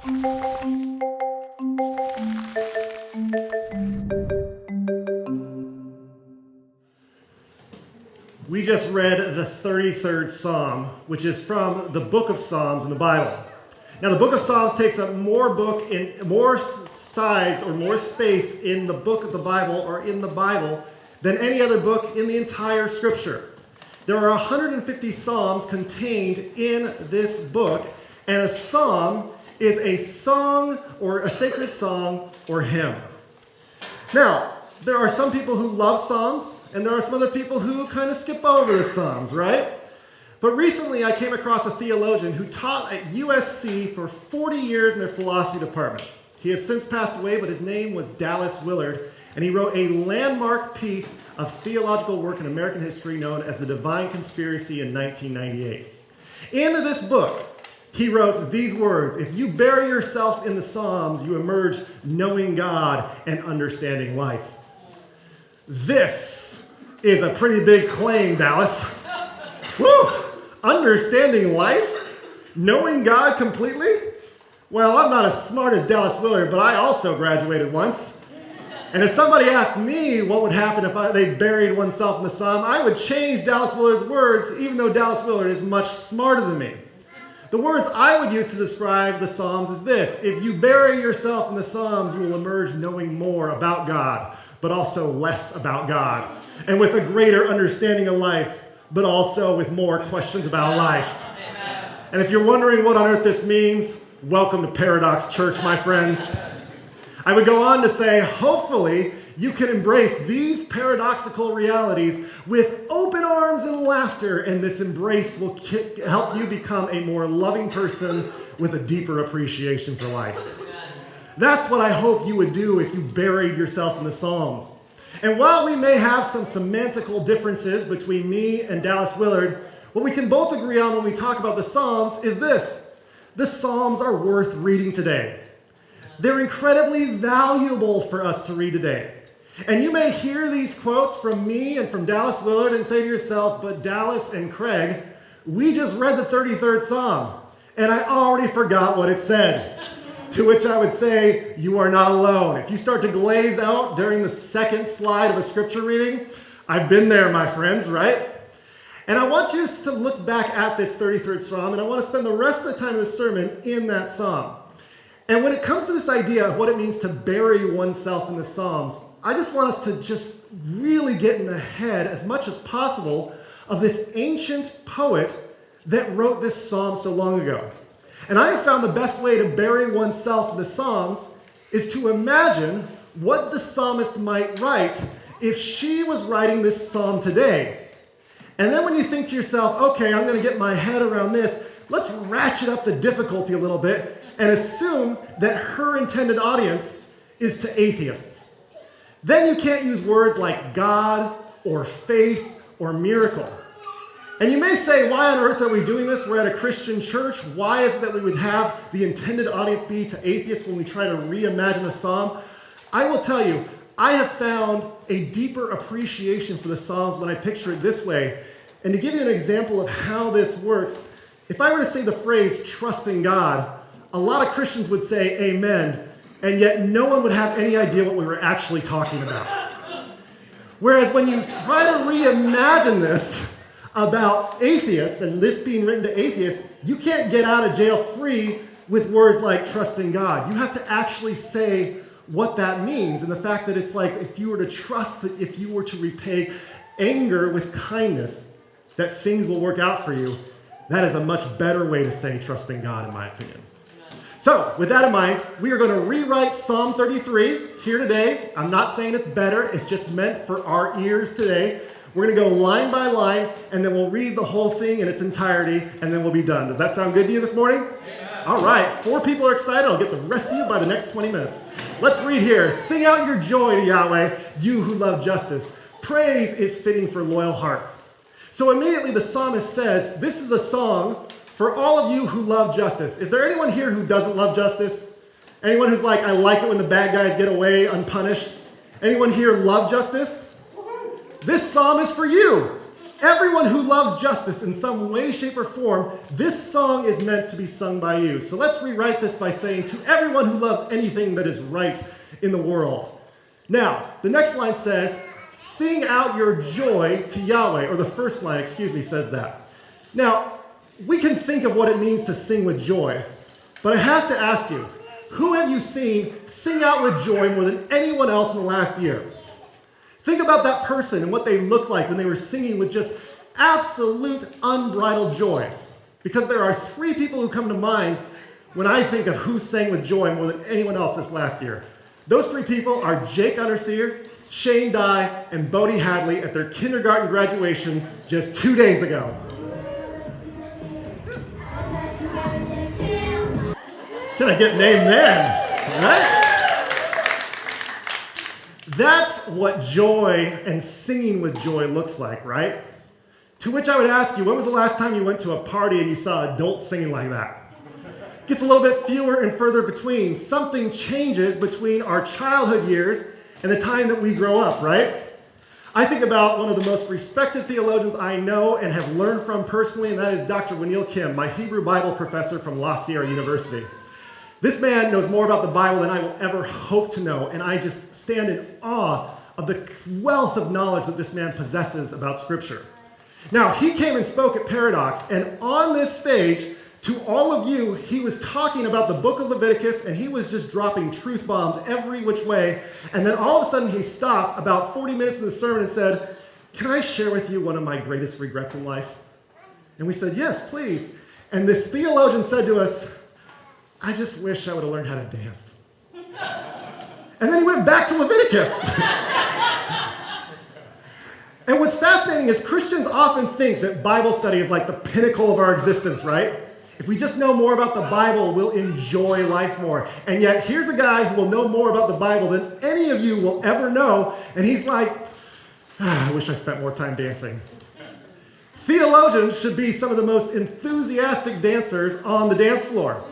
We just read the 33rd Psalm, which is from the book of Psalms in the Bible. Now, the book of Psalms takes up more size or more space in the book of the Bible or in the Bible than any other book in the entire Scripture. There are 150 Psalms contained in this book, and a psalm is a song or a sacred song or hymn. Now, there are some people who love Psalms, and there are some other people who kind of skip over the Psalms, right? But recently I came across a theologian who taught at USC for 40 years in their philosophy department. He has since passed away, but his name was Dallas Willard, and he wrote a landmark piece of theological work in American history known as The Divine Conspiracy in 1998. In this book, he wrote these words: "If you bury yourself in the Psalms, you emerge knowing God and understanding life." This is a pretty big claim, Dallas. Woo! Understanding life? Knowing God completely? Well, I'm not as smart as Dallas Willard, but I also graduated once. And if somebody asked me what would happen if they buried oneself in the Psalm, I would change Dallas Willard's words, even though Dallas Willard is much smarter than me. The words I would use to describe the Psalms is this: if you bury yourself in the Psalms, you will emerge knowing more about God, but also less about God, and with a greater understanding of life, but also with more questions about life. Amen. And if you're wondering what on earth this means, welcome to Paradox Church, my friends. I would go on to say, hopefully, you can embrace these paradoxical realities with open arms and laughter, and this embrace will help you become a more loving person with a deeper appreciation for life. That's what I hope you would do if you buried yourself in the Psalms. And while we may have some semantical differences between me and Dallas Willard, what we can both agree on when we talk about the Psalms is this: the Psalms are worth reading today. They're incredibly valuable for us to read today. And you may hear these quotes from me and from Dallas Willard and say to yourself, but Dallas and Craig, we just read the 33rd Psalm, and I already forgot what it said. To which I would say, you are not alone. If you start to glaze out during the second slide of a scripture reading, I've been there, my friends, right? And I want you to look back at this 33rd Psalm, and I want to spend the rest of the time of this sermon in that Psalm. And when it comes to this idea of what it means to bury oneself in the Psalms, I just want us to just really get in the head as much as possible of this ancient poet that wrote this psalm so long ago. And I have found the best way to bury oneself in the Psalms is to imagine what the psalmist might write if she was writing this psalm today. And then when you think to yourself, okay, I'm going to get my head around this, let's ratchet up the difficulty a little bit and assume that her intended audience is to atheists. Then you can't use words like God or faith or miracle. And you may say, why on earth are we doing this? We're at a Christian church. Why is it that we would have the intended audience be to atheists when we try to reimagine a psalm? I will tell you, I have found a deeper appreciation for the Psalms when I picture it this way. And to give you an example of how this works, if I were to say the phrase, trust in God, a lot of Christians would say amen, and yet no one would have any idea what we were actually talking about. Whereas when you try to reimagine this about atheists, and this being written to atheists, you can't get out of jail free with words like trust in God. You have to actually say what that means, and the fact that it's like if you were to trust, that if you were to repay anger with kindness, that things will work out for you. That is a much better way to say trust in God, in my opinion. So, with that in mind, we are going to rewrite Psalm 33 here today. I'm not saying it's better, it's just meant for our ears today. We're going to go line by line, and then we'll read the whole thing in its entirety, and then we'll be done. Does that sound good to you this morning? Yeah. All right, 4 people are excited. I'll get the rest of you by the next 20 minutes. Let's read here. Sing out your joy to Yahweh, you who love justice. Praise is fitting for loyal hearts. So immediately the psalmist says, this is a song for all of you who love justice. Is there anyone here who doesn't love justice? Anyone who's like, I like it when the bad guys get away unpunished? Anyone here love justice? This psalm is for you. everyone who loves justice in some way, shape, or form, this song is meant to be sung by you. So let's rewrite this by saying, to everyone who loves anything that is right in the world. Now, the next line says, sing out your joy to Yahweh, or the first line, says that. Now, we can think of what it means to sing with joy, but I have to ask you, who have you seen sing out with joy more than anyone else in the last year? Think about that person and what they looked like when they were singing with just absolute unbridled joy. Because there are three people who come to mind when I think of who sang with joy more than anyone else this last year. Those three people are Jake Underseer, Shane Dye, and Bodie Hadley at their kindergarten graduation just 2 days ago. Can I get an amen? Right? That's what joy and singing with joy looks like, right? To which I would ask you, when was the last time you went to a party and you saw adults singing like that? It gets a little bit fewer and further between. Something changes between our childhood years and the time that we grow up, right? I think about one of the most respected theologians I know and have learned from personally, and that is Dr. Wenil Kim, my Hebrew Bible professor from La Sierra University. This man knows more about the Bible than I will ever hope to know, and I just stand in awe of the wealth of knowledge that this man possesses about Scripture. Now, he came and spoke at Paradox, and on this stage, to all of you, he was talking about the book of Leviticus, and he was just dropping truth bombs every which way, and then all of a sudden he stopped about 40 minutes into the sermon and said, "Can I share with you one of my greatest regrets in life?" And we said, "Yes, please." And this theologian said to us, "I just wish I would have learned how to dance." And then he went back to Leviticus. And what's fascinating is Christians often think that Bible study is like the pinnacle of our existence, right? If we just know more about the Bible, we'll enjoy life more. And yet, here's a guy who will know more about the Bible than any of you will ever know, and he's like, I wish I spent more time dancing. Theologians should be some of the most enthusiastic dancers on the dance floor.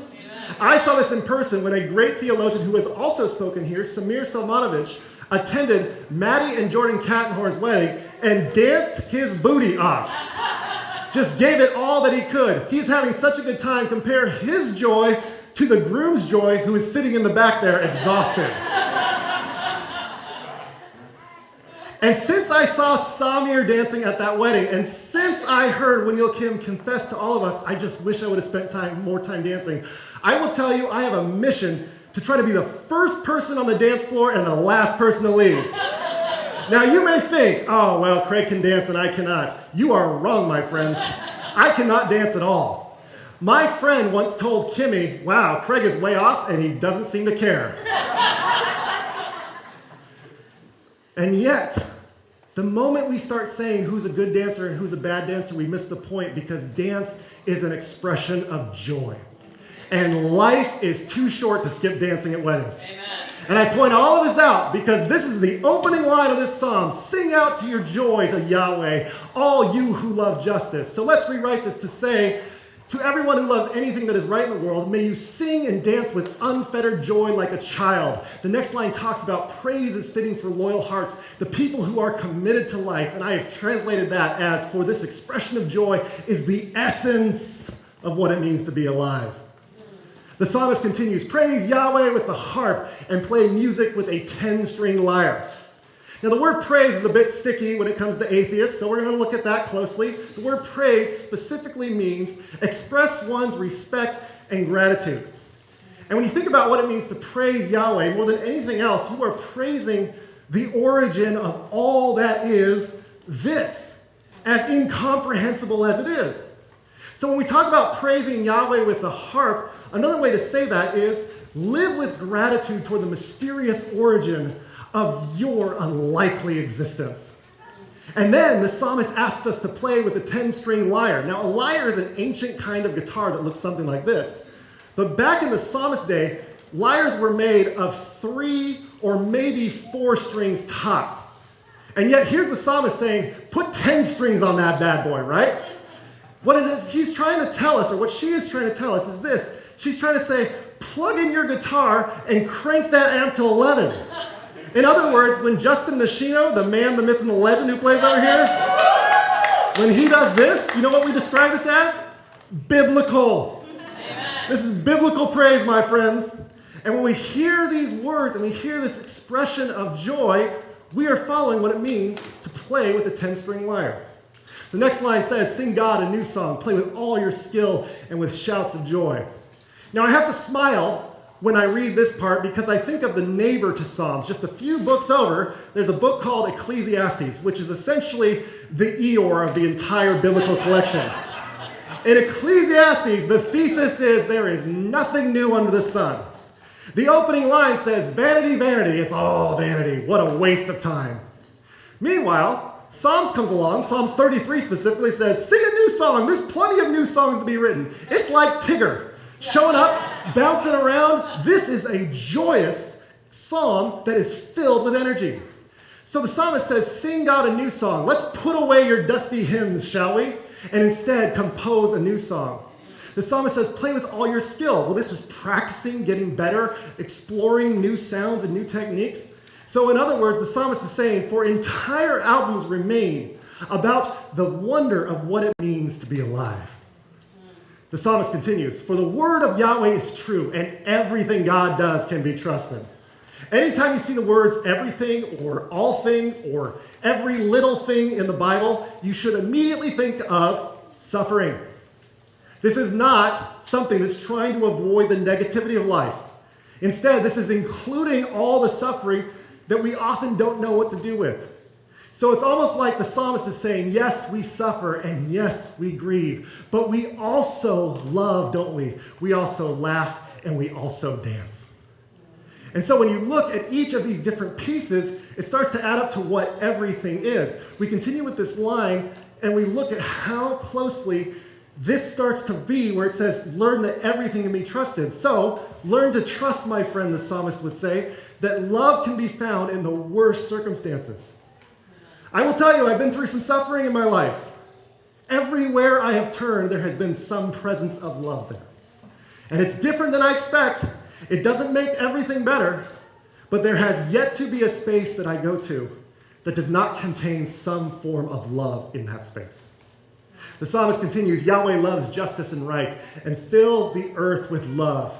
I saw this in person when a great theologian who has also spoken here, Samir Salmanovich, attended Maddie and Jordan Kattenhorn's wedding and danced his booty off. Just gave it all that he could. He's having such a good time. Compare his joy to the groom's joy who is sitting in the back there exhausted. And since I saw Samir dancing at that wedding, and since I heard Wenil Kim confess to all of us, I just wish I would have spent more time dancing. I will tell you, I have a mission to try to be the first person on the dance floor and the last person to leave. Now you may think, oh, well, Craig can dance and I cannot. You are wrong, my friends. I cannot dance at all. My friend once told Kimmy, wow, Craig is way off and he doesn't seem to care. And yet, the moment we start saying who's a good dancer and who's a bad dancer, we miss the point, because dance is an expression of joy. And life is too short to skip dancing at weddings. Amen. And I point all of this out because this is the opening line of this psalm. Sing out to your joy to Yahweh, all you who love justice. So let's rewrite this to say, to everyone who loves anything that is right in the world, may you sing and dance with unfettered joy like a child. The next line talks about praise is fitting for loyal hearts, the people who are committed to life. And I have translated that as, for this expression of joy is the essence of what it means to be alive. The psalmist continues, praise Yahweh with the harp and play music with a 10-string lyre. Now, the word praise is a bit sticky when it comes to atheists, so we're going to look at that closely. The word praise specifically means express one's respect and gratitude. And when you think about what it means to praise Yahweh, more than anything else, you are praising the origin of all that is this, as incomprehensible as it is. So when we talk about praising Yahweh with the harp, another way to say that is live with gratitude toward the mysterious origin of your unlikely existence. And then the psalmist asks us to play with a 10-string lyre. Now, a lyre is an ancient kind of guitar that looks something like this. But back in the psalmist's day, lyres were made of 3 or maybe 4 strings tops. And yet here's the psalmist saying, put 10 strings on that bad boy, right? What it is he's trying to tell us, or what she is trying to tell us, is this. She's trying to say, plug in your guitar and crank that amp to 11. In other words, when Justin Nishino, the man, the myth, and the legend who plays over here, When he does this, you know what we describe this as? Biblical. Amen. This is biblical praise, my friends. And when we hear these words and we hear this expression of joy, we are following what it means to play with the 10-string lyre. The next line says, sing God a new song, play with all your skill and with shouts of joy. Now I have to smile when I read this part because I think of the neighbor to Psalms. Just a few books over, there's a book called Ecclesiastes, which is essentially the Eeyore of the entire biblical collection. In Ecclesiastes, the thesis is there is nothing new under the sun. The opening line says, vanity, vanity, it's all vanity. What a waste of time. Meanwhile, Psalms comes along, Psalms 33 specifically says, sing a new song. There's plenty of new songs to be written. It's like Tigger, showing up, bouncing around. This is a joyous psalm that is filled with energy. So the psalmist says, sing God a new song. Let's put away your dusty hymns, shall we? And instead compose a new song. The psalmist says, play with all your skill. Well, this is practicing, getting better, exploring new sounds and new techniques. So in other words, the psalmist is saying, for entire albums remain about the wonder of what it means to be alive. The psalmist continues, for the word of Yahweh is true, and everything God does can be trusted. Anytime you see the words everything or all things or every little thing in the Bible, you should immediately think of suffering. This is not something that's trying to avoid the negativity of life. Instead, this is including all the suffering that we often don't know what to do with. So it's almost like the psalmist is saying, yes, we suffer, and yes, we grieve, but we also love, don't we? We also laugh, and we also dance. And so when you look at each of these different pieces, it starts to add up to what everything is. We continue with this line, and we look at how closely this starts to be where it says, learn that everything can be trusted. So learn to trust, my friend, the psalmist would say, that love can be found in the worst circumstances. I will tell you, I've been through some suffering in my life. Everywhere I have turned, there has been some presence of love there. And it's different than I expect. It doesn't make everything better, but there has yet to be a space that I go to that does not contain some form of love in that space. The psalmist continues, Yahweh loves justice and right and fills the earth with love.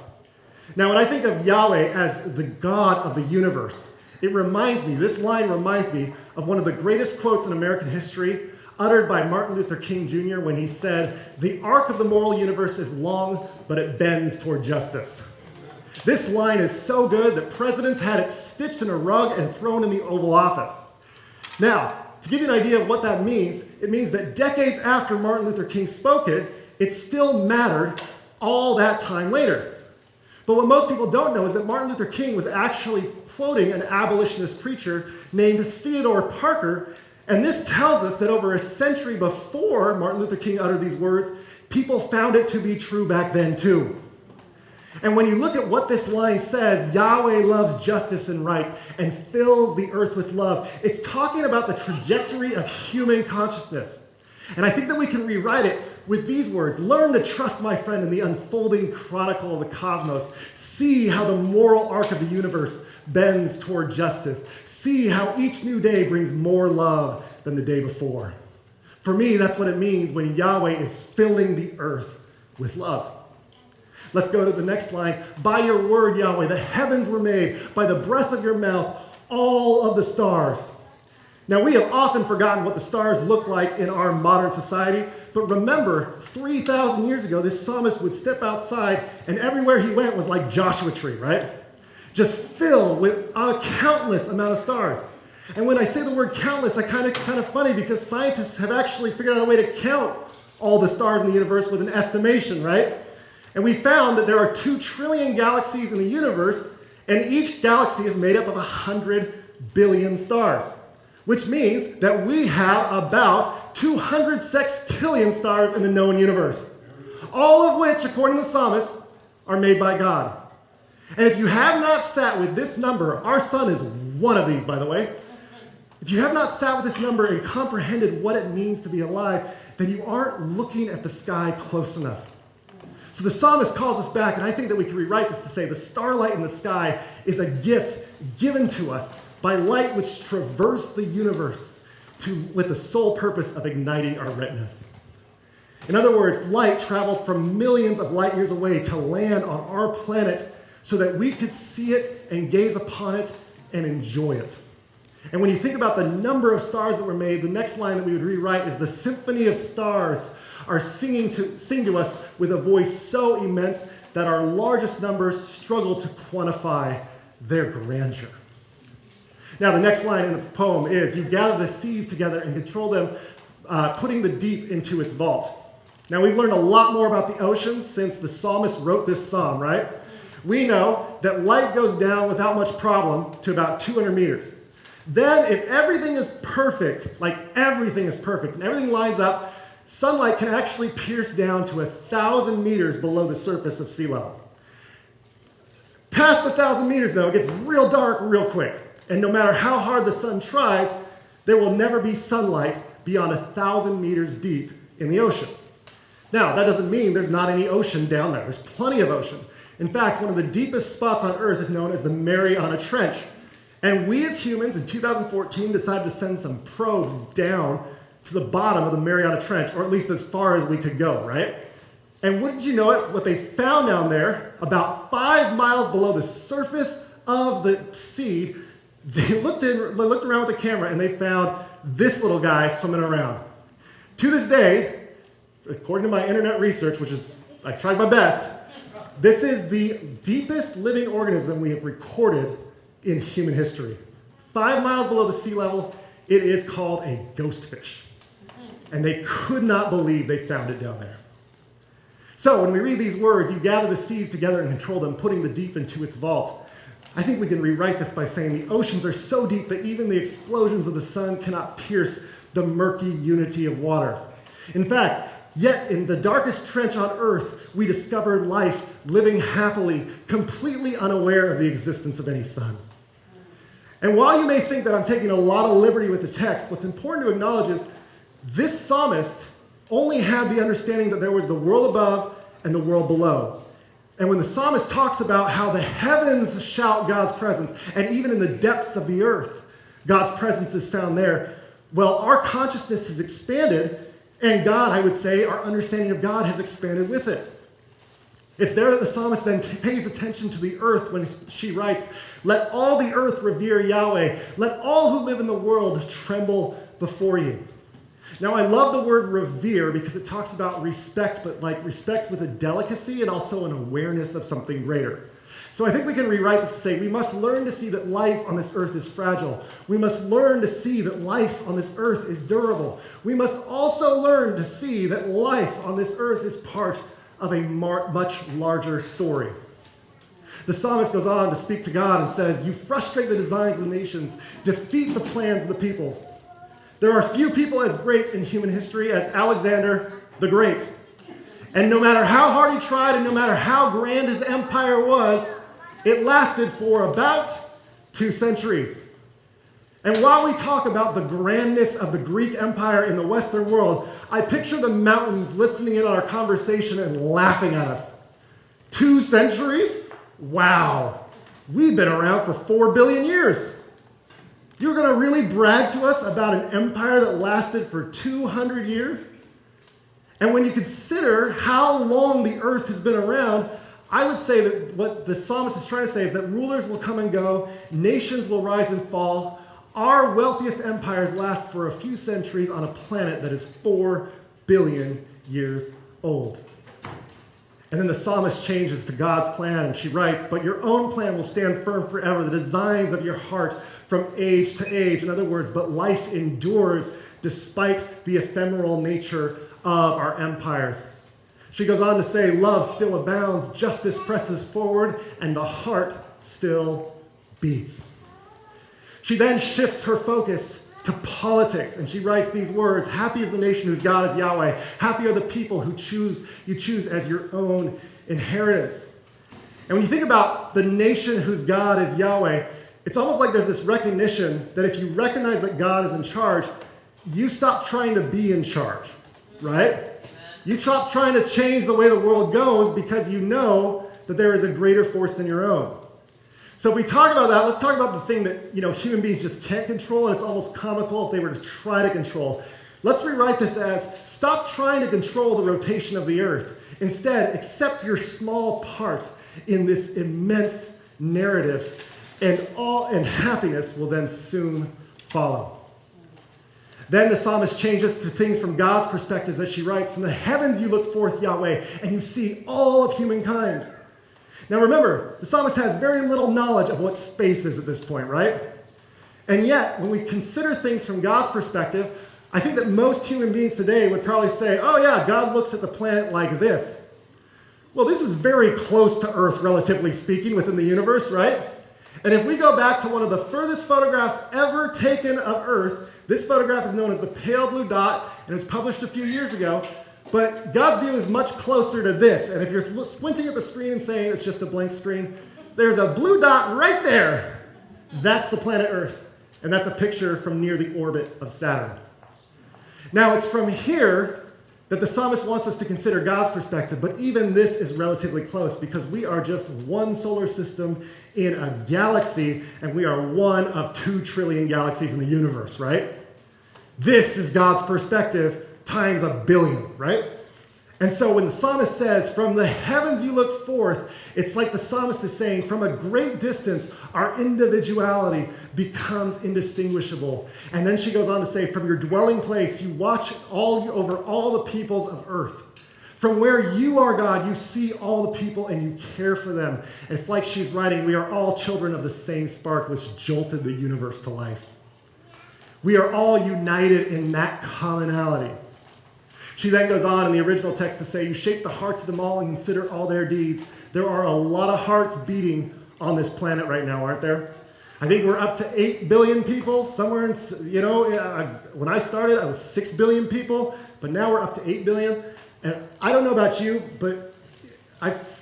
Now, when I think of Yahweh as the God of the universe, this line reminds me of one of the greatest quotes in American history, uttered by Martin Luther King Jr. when he said, the arc of the moral universe is long, but it bends toward justice. This line is so good that presidents had it stitched in a rug and thrown in the Oval Office. Now, to give you an idea of what that means, it means that decades after Martin Luther King spoke it, it still mattered all that time later. But what most people don't know is that Martin Luther King was actually quoting an abolitionist preacher named Theodore Parker, and this tells us that over a century before Martin Luther King uttered these words, people found it to be true back then too. And when you look at what this line says, Yahweh loves justice and right and fills the earth with love, it's talking about the trajectory of human consciousness. And I think that we can rewrite it with these words. Learn to trust, my friend, in the unfolding chronicle of the cosmos. See how the moral arc of the universe bends toward justice. See how each new day brings more love than the day before. For me, that's what it means when Yahweh is filling the earth with love. Let's go to the next line. By your word, Yahweh, the heavens were made. By the breath of your mouth, all of the stars. Now, we have often forgotten what the stars look like in our modern society, but remember, 3,000 years ago, this psalmist would step outside, and everywhere he went was like Joshua Tree, right? Just filled with a countless amount of stars. And when I say the word countless, I kind of funny because scientists have actually figured out a way to count all the stars in the universe with an estimation, right? And we found that there are 2 trillion galaxies in the universe, and each galaxy is made up of 100 billion stars, which means that we have about 200 sextillion stars in the known universe, all of which, according to the psalmist, are made by God. And if you have not sat with this number, our sun is one of these, by the way. If you have not sat with this number and comprehended what it means to be alive, then you aren't looking at the sky close enough. So the psalmist calls us back, and I think that we can rewrite this to say the starlight in the sky is a gift given to us by light which traversed the universe with the sole purpose of igniting our retinas. In other words, light traveled from millions of light years away to land on our planet so that we could see it and gaze upon it and enjoy it. And when you think about the number of stars that were made, the next line that we would rewrite is the symphony of stars are sing to us with a voice so immense that our largest numbers struggle to quantify their grandeur. Now, the next line in the poem is, you gather the seas together and control them, putting the deep into its vault. Now, we've learned a lot more about the ocean since the psalmist wrote this psalm, right? We know that light goes down without much problem to about 200 meters. Then, if everything is perfect, like everything is perfect, and everything lines up, sunlight can actually pierce down to 1,000 meters below the surface of sea level. Past 1,000 meters, though, it gets real dark real quick. And no matter how hard the sun tries, there will never be sunlight beyond 1,000 meters deep in the ocean. Now, that doesn't mean there's not any ocean down there. There's plenty of ocean. In fact, one of the deepest spots on Earth is known as the Mariana Trench. And we as humans in 2014 decided to send some probes down to the bottom of the Mariana Trench, or at least as far as we could go, right? And wouldn't you know it, what they found down there, about 5 miles below the surface of the sea, they looked around with the camera and they found this little guy swimming around. To this day, according to my internet research, which is, I tried my best, this is the deepest living organism we have recorded in human history. 5 miles below the sea level, it is called a ghostfish. And they could not believe they found it down there. So when we read these words, you gather the seas together and control them, putting the deep into its vault. I think we can rewrite this by saying the oceans are so deep that even the explosions of the sun cannot pierce the murky unity of water. In fact, yet in the darkest trench on earth, we discover life living happily, completely unaware of the existence of any sun. And while you may think that I'm taking a lot of liberty with the text, what's important to acknowledge is this psalmist only had the understanding that there was the world above and the world below. And when the psalmist talks about how the heavens shout God's presence, and even in the depths of the earth, God's presence is found there, well, our consciousness has expanded, and God, I would say, our understanding of God has expanded with it. It's there that the psalmist then pays attention to the earth when she writes, "Let all the earth revere Yahweh. Let all who live in the world tremble before you." Now, I love the word revere because it talks about respect, but like respect with a delicacy and also an awareness of something greater. So I think we can rewrite this to say we must learn to see that life on this earth is fragile. We must learn to see that life on this earth is durable. We must also learn to see that life on this earth is part of a much larger story. The psalmist goes on to speak to God and says, "You frustrate the designs of the nations, defeat the plans of the people." There are few people as great in human history as Alexander the Great. And no matter how hard he tried and no matter how grand his empire was, it lasted for about 2 centuries. And while we talk about the grandness of the Greek Empire in the Western world, I picture the mountains listening in on our conversation and laughing at us. 2 centuries? Wow. We've been around for 4 billion years. You're going to really brag to us about an empire that lasted for 200 years? And when you consider how long the earth has been around, I would say that what the psalmist is trying to say is that rulers will come and go, nations will rise and fall. Our wealthiest empires last for a few centuries on a planet that is 4 billion years old. And then the psalmist changes to God's plan, and she writes, "But your own plan will stand firm forever, the designs of your heart from age to age." In other words, but life endures despite the ephemeral nature of our empires. She goes on to say, "Love still abounds, justice presses forward, and the heart still beats." She then shifts her focus to politics, and she writes these words, "Happy is the nation whose God is Yahweh. Happy are the people who you choose as your own inheritance." And when you think about the nation whose God is Yahweh, it's almost like there's this recognition that if you recognize that God is in charge, you stop trying to be in charge, right? You stop trying to change the way the world goes because you know that there is a greater force than your own. So if we talk about that, let's talk about the thing that human beings just can't control, and it's almost comical if they were to try to control. Let's rewrite this as, stop trying to control the rotation of the earth. Instead, accept your small part in this immense narrative, and happiness will then soon follow. Then the psalmist changes to things from God's perspective that she writes, from the heavens you look forth, Yahweh, and you see all of humankind. Now remember, the psalmist has very little knowledge of what space is at this point, right? And yet, when we consider things from God's perspective, I think that most human beings today would probably say, oh yeah, God looks at the planet like this. Well, this is very close to Earth, relatively speaking, within the universe, right? And if we go back to one of the furthest photographs ever taken of Earth, this photograph is known as the pale blue dot, and it was published a few years ago. But God's view is much closer to this. And if you're squinting at the screen and saying it's just a blank screen, there's a blue dot right there. That's the planet Earth. And that's a picture from near the orbit of Saturn. Now, it's from here that the psalmist wants us to consider God's perspective, but even this is relatively close because we are just one solar system in a galaxy, and we are one of 2 trillion galaxies in the universe, right? This is God's perspective times 1 billion, right? And so when the psalmist says, from the heavens you look forth, it's like the psalmist is saying, from a great distance, our individuality becomes indistinguishable. And then she goes on to say, from your dwelling place, you watch over all the peoples of earth. From where you are, God, you see all the people and you care for them. And it's like she's writing, we are all children of the same spark which jolted the universe to life. We are all united in that commonality. She then goes on in the original text to say, you shape the hearts of them all and consider all their deeds. There are a lot of hearts beating on this planet right now, aren't there? I think we're up to 8 billion people. Somewhere in, when I started, I was 6 billion people, but now we're up to 8 billion. And I don't know about you, but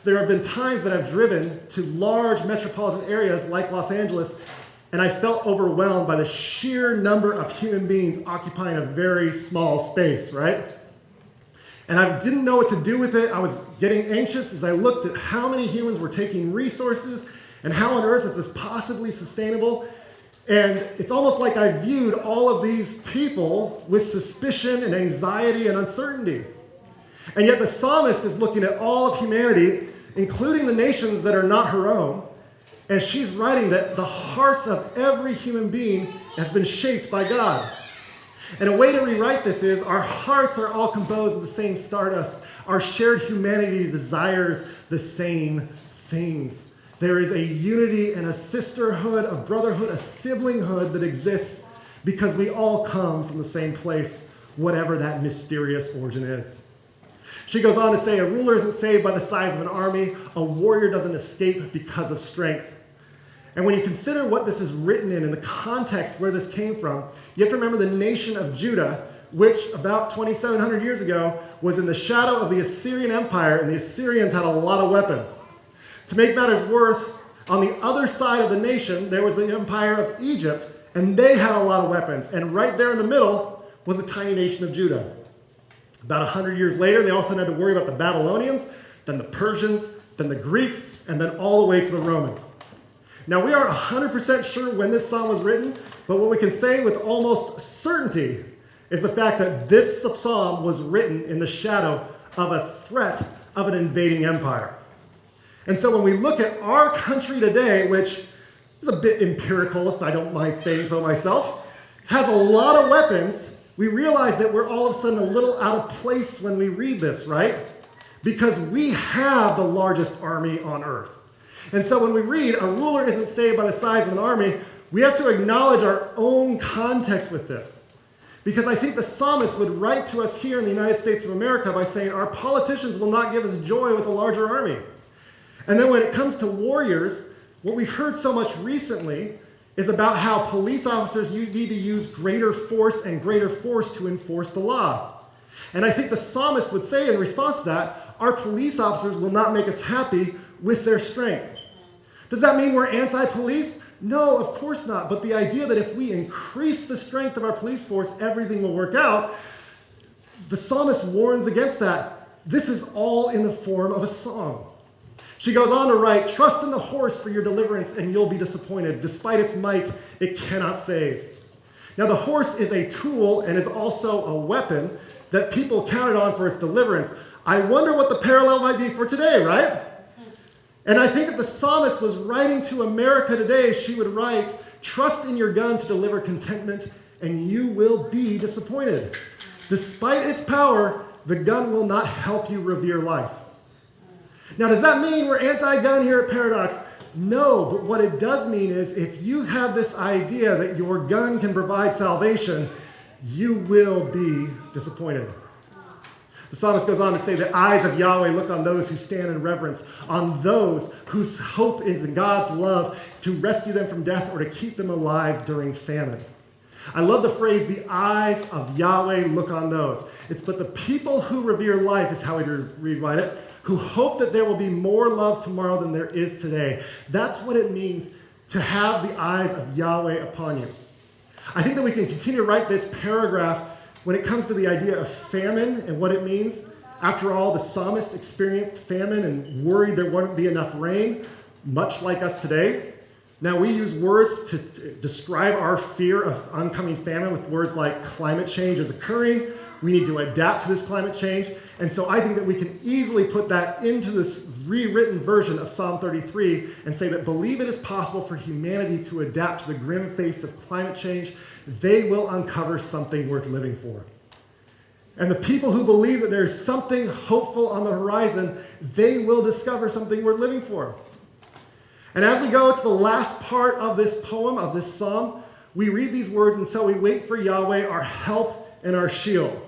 there have been times that I've driven to large metropolitan areas like Los Angeles, and I felt overwhelmed by the sheer number of human beings occupying a very small space, right? And I didn't know what to do with it. I was getting anxious as I looked at how many humans were taking resources and how on earth is this possibly sustainable. And it's almost like I viewed all of these people with suspicion and anxiety and uncertainty. And yet the psalmist is looking at all of humanity, including the nations that are not her own, and she's writing that the hearts of every human being has been shaped by God. And a way to rewrite this is our hearts are all composed of the same stardust. Our shared humanity desires the same things. There is a unity and a sisterhood, a brotherhood, a siblinghood that exists because we all come from the same place, whatever that mysterious origin is. She goes on to say, a ruler isn't saved by the size of an army. A warrior doesn't escape because of strength. And when you consider what this is written in the context where this came from, you have to remember the nation of Judah, which about 2,700 years ago was in the shadow of the Assyrian Empire, and the Assyrians had a lot of weapons. To make matters worse, on the other side of the nation, there was the empire of Egypt, and they had a lot of weapons. And right there in the middle was the tiny nation of Judah. About 100 years later, they also had to worry about the Babylonians, then the Persians, then the Greeks, and then all the way to the Romans. Now, we aren't 100% sure when this psalm was written, but what we can say with almost certainty is the fact that this psalm was written in the shadow of a threat of an invading empire. And so when we look at our country today, which is a bit empirical, if I don't mind saying so myself, has a lot of weapons, we realize that we're all of a sudden a little out of place when we read this, right? Because we have the largest army on earth. And so when we read, a ruler isn't saved by the size of an army, we have to acknowledge our own context with this. Because I think the psalmist would write to us here in the United States of America by saying, our politicians will not give us joy with a larger army. And then when it comes to warriors, what we've heard so much recently is about how police officers need to use greater force and greater force to enforce the law. And I think the psalmist would say in response to that, our police officers will not make us happy with their strength. Does that mean we're anti-police? No, of course not. But the idea that if we increase the strength of our police force, everything will work out, the psalmist warns against that. This is all in the form of a song. She goes on to write, trust in the horse for your deliverance and you'll be disappointed. Despite its might, it cannot save. Now the horse is a tool and is also a weapon that people counted on for its deliverance. I wonder what the parallel might be for today, right? And I think if the psalmist was writing to America today, she would write, trust in your gun to deliver contentment and you will be disappointed. Despite its power, the gun will not help you revere life. Now, does that mean we're anti-gun here at Paradox? No, but what it does mean is if you have this idea that your gun can provide salvation, you will be disappointed. The psalmist goes on to say, the eyes of Yahweh look on those who stand in reverence, on those whose hope is in God's love to rescue them from death or to keep them alive during famine. I love the phrase, the eyes of Yahweh look on those. It's but the people who revere life is how we rewrite it, who hope that there will be more love tomorrow than there is today. That's what it means to have the eyes of Yahweh upon you. I think that we can continue to write this paragraph when it comes to the idea of famine and what it means. After all, the psalmist experienced famine and worried there wouldn't be enough rain, much like us today. Now, we use words to describe our fear of oncoming famine with words like climate change is occurring. We need to adapt to this climate change. And so I think that we can easily put that into this rewritten version of Psalm 33 and say that believe it is possible for humanity to adapt to the grim face of climate change. They will uncover something worth living for. And the people who believe that there's something hopeful on the horizon, they will discover something worth living for. And as we go to the last part of this poem, of this psalm, we read these words, and so we wait for Yahweh, our help and our shield.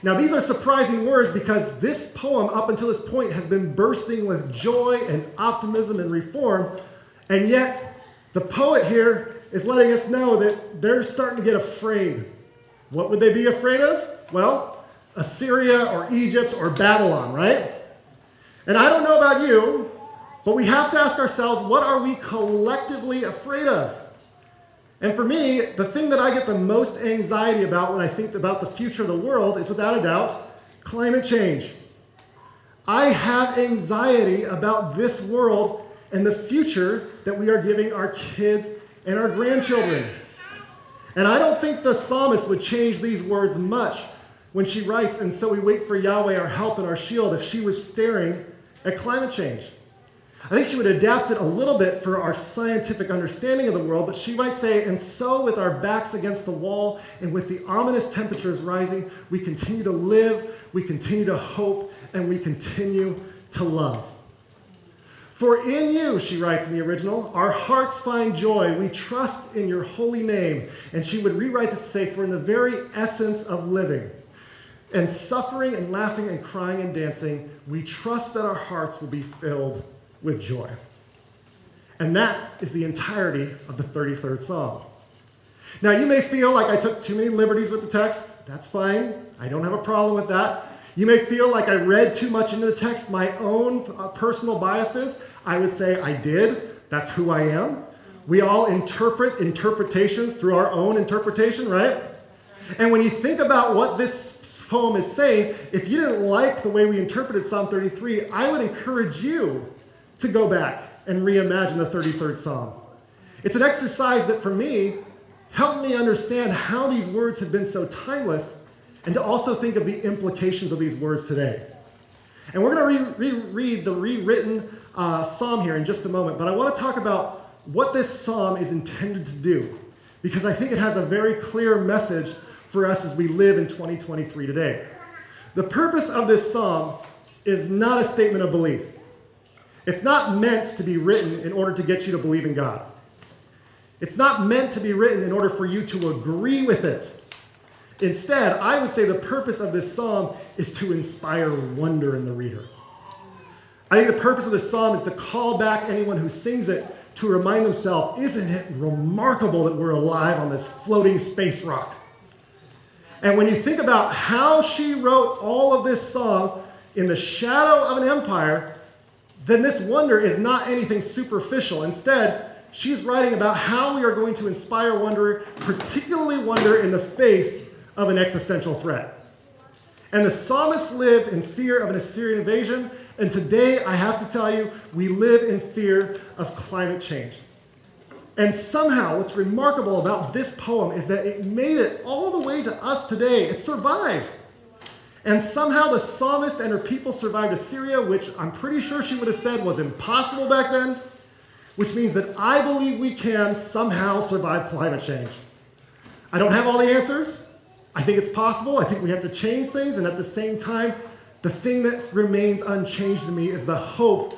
Now, these are surprising words because this poem, up until this point, has been bursting with joy and optimism and reform, and yet the poet here is letting us know that they're starting to get afraid. What would they be afraid of? Well, Assyria or Egypt or Babylon, right? And I don't know about you, but we have to ask ourselves, what are we collectively afraid of? And for me, the thing that I get the most anxiety about when I think about the future of the world is, without a doubt, climate change. I have anxiety about this world and the future that we are giving our kids and our grandchildren. And I don't think the psalmist would change these words much when she writes, and so we wait for Yahweh, our help and our shield, if she was staring at climate change. I think she would adapt it a little bit for our scientific understanding of the world, but she might say, and so with our backs against the wall and with the ominous temperatures rising, we continue to live, we continue to hope, and we continue to love. For in you, she writes in the original, our hearts find joy. We trust in your holy name. And she would rewrite this to say, for in the very essence of living and suffering and laughing and crying and dancing, we trust that our hearts will be filled with joy. And that is the entirety of the 33rd Psalm. Now, you may feel like I took too many liberties with the text. That's fine. I don't have a problem with that. You may feel like I read too much into the text, my own personal biases. I would say I did. That's who I am. We all interpret interpretations through our own interpretation, right? And when you think about what this poem is saying, if you didn't like the way we interpreted Psalm 33, I would encourage you to go back and reimagine the 33rd Psalm. It's an exercise that, for me, helped me understand how these words have been so timeless and to also think of the implications of these words today. And we're going to reread the rewritten psalm here in just a moment, but I want to talk about what this psalm is intended to do, because I think it has a very clear message for us as we live in 2023 today. The purpose of this psalm is not a statement of belief. It's not meant to be written in order to get you to believe in God. It's not meant to be written in order for you to agree with it. Instead, I would say the purpose of this psalm is to inspire wonder in the reader. I think the purpose of this psalm is to call back anyone who sings it to remind themselves, isn't it remarkable that we're alive on this floating space rock? And when you think about how she wrote all of this song in the shadow of an empire, then this wonder is not anything superficial. Instead, she's writing about how we are going to inspire wonder, particularly wonder in the face of an existential threat. And the psalmist lived in fear of an Assyrian invasion, and today I have to tell you, we live in fear of climate change. And somehow, what's remarkable about this poem is that it made it all the way to us today. It survived. And somehow the psalmist and her people survived Assyria, which I'm pretty sure she would have said was impossible back then, which means that I believe we can somehow survive climate change. I don't have all the answers. I think it's possible. I think we have to change things. And at the same time, the thing that remains unchanged to me is the hope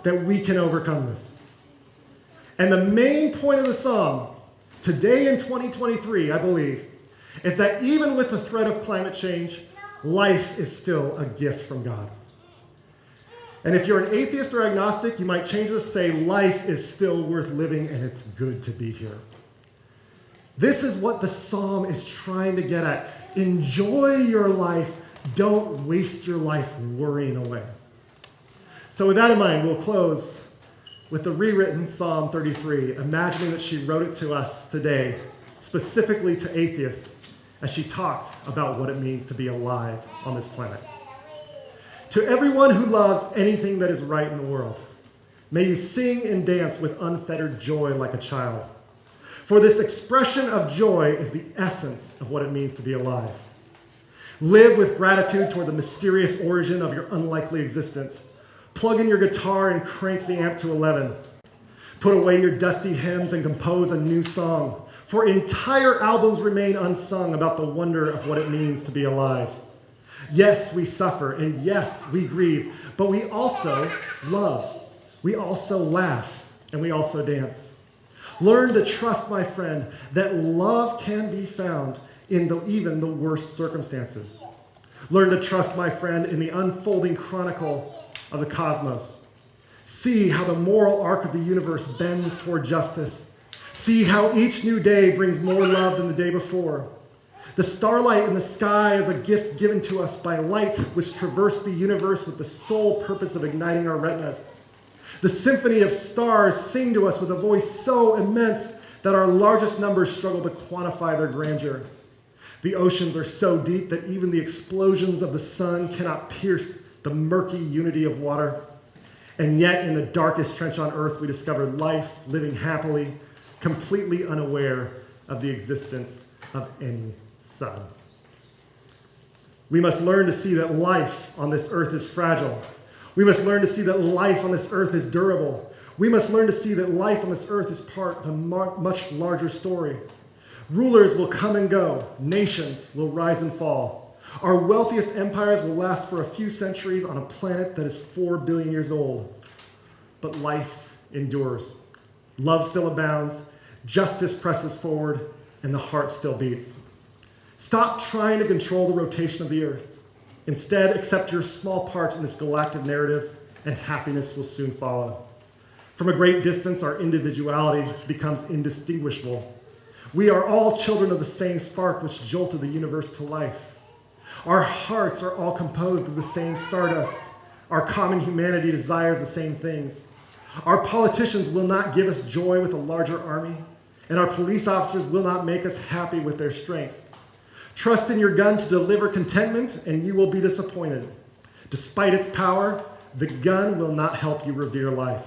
that we can overcome this. And the main point of the psalm, today in 2023, I believe, is that even with the threat of climate change, life is still a gift from God. And if you're an atheist or agnostic, you might change this to say, life is still worth living and it's good to be here. This is what the psalm is trying to get at. Enjoy your life. Don't waste your life worrying away. So with that in mind, we'll close with the rewritten Psalm 33, imagining that she wrote it to us today, specifically to atheists, as she talked about what it means to be alive on this planet. To everyone who loves anything that is right in the world, may you sing and dance with unfettered joy like a child. For this expression of joy is the essence of what it means to be alive. Live with gratitude toward the mysterious origin of your unlikely existence. Plug in your guitar and crank the amp to 11. Put away your dusty hymns and compose a new song, for entire albums remain unsung about the wonder of what it means to be alive. Yes, we suffer, and yes, we grieve, but we also love. We also laugh, and we also dance. Learn to trust, my friend, that love can be found in even the worst circumstances. Learn to trust, my friend, in the unfolding chronicle of the cosmos. See how the moral arc of the universe bends toward justice. See how each new day brings more love than the day before. The starlight in the sky is a gift given to us by light, which traversed the universe with the sole purpose of igniting our retinas. The symphony of stars sing to us with a voice so immense that our largest numbers struggle to quantify their grandeur. The oceans are so deep that even the explosions of the sun cannot pierce the murky unity of water. And yet, in the darkest trench on earth, we discover life living happily, completely unaware of the existence of any sun. We must learn to see that life on this earth is fragile. We must learn to see that life on this earth is durable. We must learn to see that life on this earth is part of a much larger story. Rulers will come and go. Nations will rise and fall. Our wealthiest empires will last for a few centuries on a planet that is 4 billion years old. But life endures. Love still abounds. Justice presses forward, and the heart still beats. Stop trying to control the rotation of the earth. Instead, accept your small part in this galactic narrative, and happiness will soon follow. From a great distance, our individuality becomes indistinguishable. We are all children of the same spark which jolted the universe to life. Our hearts are all composed of the same stardust. Our common humanity desires the same things. Our politicians will not give us joy with a larger army, and our police officers will not make us happy with their strength. Trust in your gun to deliver contentment, and you will be disappointed. Despite its power, the gun will not help you revere life.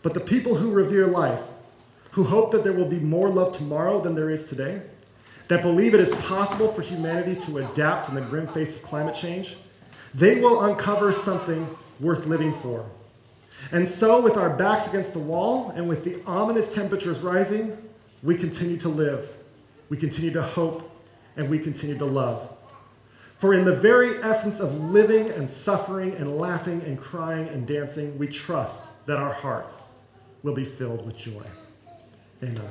But the people who revere life, who hope that there will be more love tomorrow than there is today, that believe it is possible for humanity to adapt in the grim face of climate change, they will uncover something worth living for. And so, with our backs against the wall and with the ominous temperatures rising, we continue to live, we continue to hope, and we continue to love. For in the very essence of living and suffering and laughing and crying and dancing, we trust that our hearts will be filled with joy. Amen.